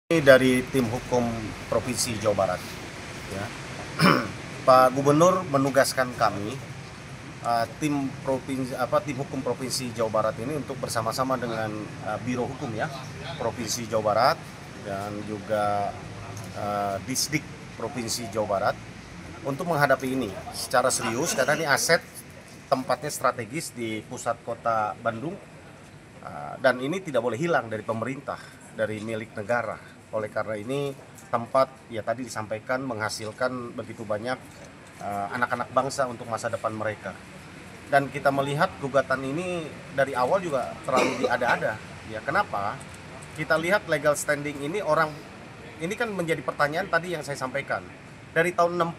Ini dari tim hukum Provinsi Jawa Barat. Ya. Pak Gubernur menugaskan kami, tim hukum Provinsi Jawa Barat ini untuk bersama-sama dengan Biro Hukum ya Provinsi Jawa Barat dan juga Disdik Provinsi Jawa Barat untuk menghadapi ini secara serius karena ini aset tempatnya strategis di pusat kota Bandung dan ini tidak boleh hilang dari pemerintah, dari milik negara. Oleh karena ini tempat ya tadi disampaikan menghasilkan begitu banyak anak-anak bangsa untuk masa depan mereka. Dan kita melihat gugatan ini dari awal juga terlalu diada-ada. Ya kenapa? Kita lihat legal standing ini ini kan menjadi pertanyaan tadi yang saya sampaikan. Dari tahun 60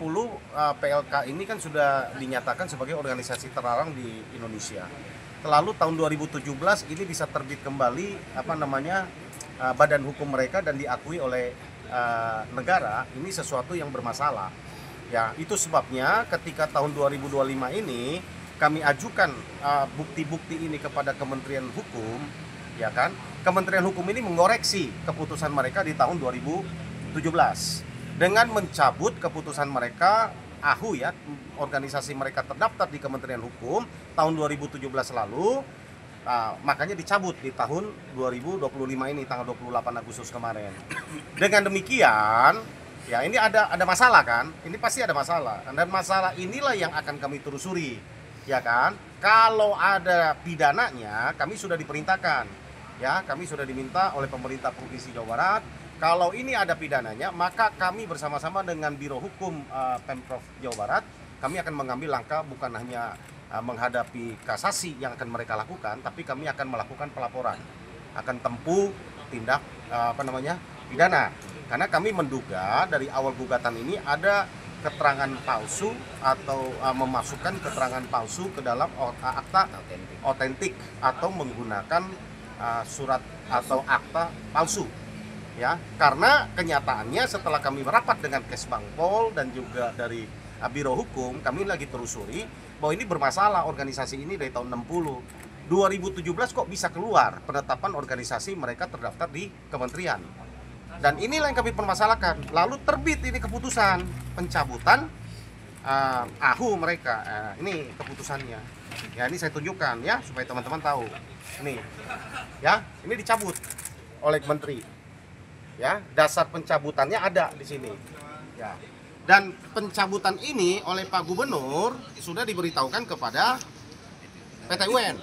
PLK ini kan sudah dinyatakan sebagai organisasi terlarang di Indonesia. Lalu tahun 2017 ini bisa terbit kembali badan hukum mereka dan diakui oleh negara. Ini sesuatu yang bermasalah. Ya, itu sebabnya ketika tahun 2025 ini kami ajukan bukti-bukti ini kepada Kementerian Hukum, ya kan? Kementerian Hukum ini mengoreksi keputusan mereka di tahun 2017 dengan mencabut keputusan mereka ya, organisasi mereka terdaftar di Kementerian Hukum tahun 2017 lalu. Makanya dicabut di tahun 2025 ini tanggal 28 Agustus kemarin. Dengan demikian, ya ini ada masalah kan? Ini pasti ada masalah. Dan masalah inilah yang akan kami telusuri, ya kan? Kalau ada pidananya, kami sudah diperintahkan, ya, kami sudah diminta oleh pemerintah Provinsi Jawa Barat. Kalau ini ada pidananya, maka kami bersama-sama dengan Biro Hukum Pemprov Jawa Barat, kami akan mengambil langkah bukan hanya menghadapi kasasi yang akan mereka lakukan, tapi kami akan melakukan pelaporan, akan tempuh tindak pidana. Karena kami menduga dari awal gugatan ini ada keterangan palsu atau memasukkan keterangan palsu ke dalam akta otentik atau menggunakan surat atau akta palsu. Ya, karena kenyataannya setelah kami merapat dengan Kesbangpol dan juga dari Biro Hukum, kami lagi telusuri bahwa ini bermasalah organisasi ini dari tahun 60. 2017 kok bisa keluar penetapan organisasi mereka terdaftar di kementerian. Dan inilah yang kami permasalahkan. Lalu terbit ini keputusan pencabutan mereka. Ini keputusannya. Ya, ini saya tunjukkan ya supaya teman-teman tahu. Ini. Ya, ini dicabut oleh menteri. Ya, dasar pencabutannya ada di sini. Ya. Dan pencabutan ini oleh Pak Gubernur sudah diberitahukan kepada PT UN.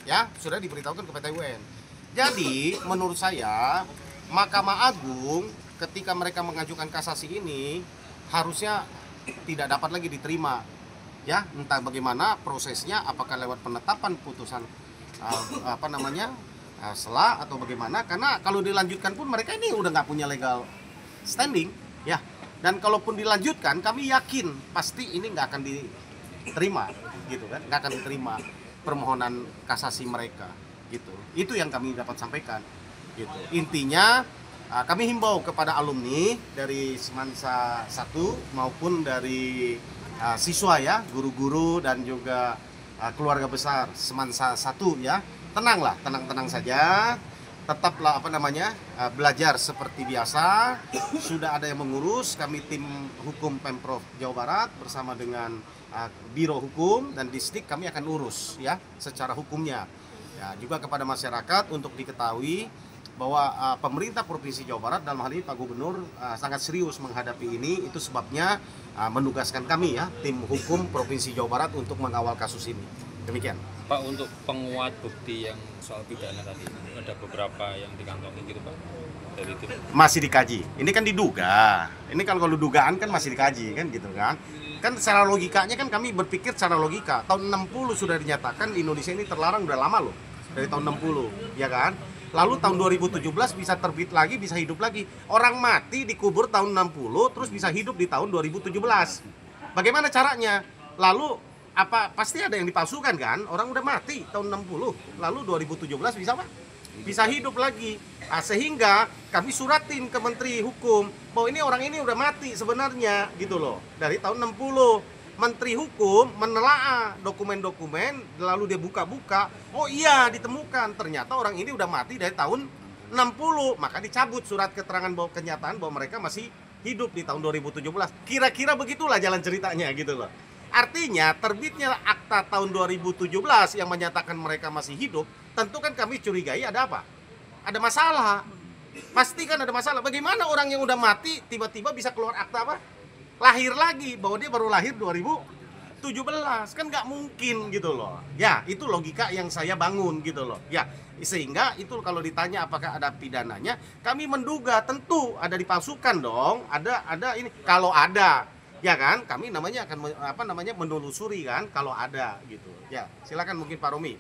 Ya, sudah diberitahukan ke PT UN. Jadi, menurut saya Mahkamah Agung ketika mereka mengajukan kasasi ini harusnya tidak dapat lagi diterima. Ya, entah bagaimana prosesnya, apakah lewat penetapan putusan selah atau bagaimana, karena kalau dilanjutkan pun mereka ini udah nggak punya legal standing ya, dan kalaupun dilanjutkan kami yakin pasti ini nggak akan diterima gitu kan, nggak akan diterima permohonan kasasi mereka gitu. Itu yang kami dapat sampaikan gitu. Intinya kami himbau kepada alumni dari Semansa 1 maupun dari siswa ya, guru-guru dan juga keluarga besar Semansa 1 ya, tenang saja, tetaplah belajar seperti biasa. Sudah ada yang mengurus, kami tim hukum Pemprov Jawa Barat bersama dengan Biro Hukum dan Disdik, kami akan urus ya secara hukumnya. Ya, juga kepada masyarakat untuk diketahui bahwa pemerintah Provinsi Jawa Barat dalam hal ini Pak Gubernur sangat serius menghadapi ini. Itu sebabnya menugaskan kami ya tim hukum Provinsi Jawa Barat untuk mengawal kasus ini. Demikian. Pak, untuk penguat bukti yang soal pidana tadi ada beberapa yang dikantongi gitu Pak dari tim. Masih dikaji. Ini kan diduga. Ini kalau dugaan kan masih dikaji kan gitu kan. Kan secara logikanya kan kami berpikir secara logika. Tahun 60 sudah dinyatakan Indonesia ini terlarang udah lama loh. Dari tahun 60, ya kan? Lalu tahun 2017 bisa terbit lagi, bisa hidup lagi. Orang mati dikubur tahun 60 terus bisa hidup di tahun 2017. Bagaimana caranya? Lalu pasti ada yang dipalsukan kan? Orang udah mati tahun 60, lalu 2017 bisa apa? Bisa hidup lagi. Sehingga kami suratin ke Menteri Hukum bahwa ini orang ini udah mati sebenarnya gitu loh. Dari tahun 60. Menteri Hukum menelaah dokumen-dokumen, lalu dia buka-buka, oh iya ditemukan ternyata orang ini udah mati dari tahun 60, maka dicabut surat keterangan bahwa kenyataan bahwa mereka masih hidup di tahun 2017. Kira-kira begitulah jalan ceritanya gitu loh. Artinya terbitnya akta tahun 2017 yang menyatakan mereka masih hidup, tentu kan kami curigai ada apa? Ada masalah. Pasti kan ada masalah. Bagaimana orang yang udah mati tiba-tiba bisa keluar akta apa? Lahir lagi, bahwa dia baru lahir 2017. Kan nggak mungkin gitu loh. Ya, itu logika yang saya bangun gitu loh. Ya, sehingga itu kalau ditanya apakah ada pidananya, kami menduga tentu ada dipalsukan dong. Ada ini. Kalau ada, ya kan, kami namanya akan menelusuri kan kalau ada gitu. Ya, silakan mungkin Pak Romi.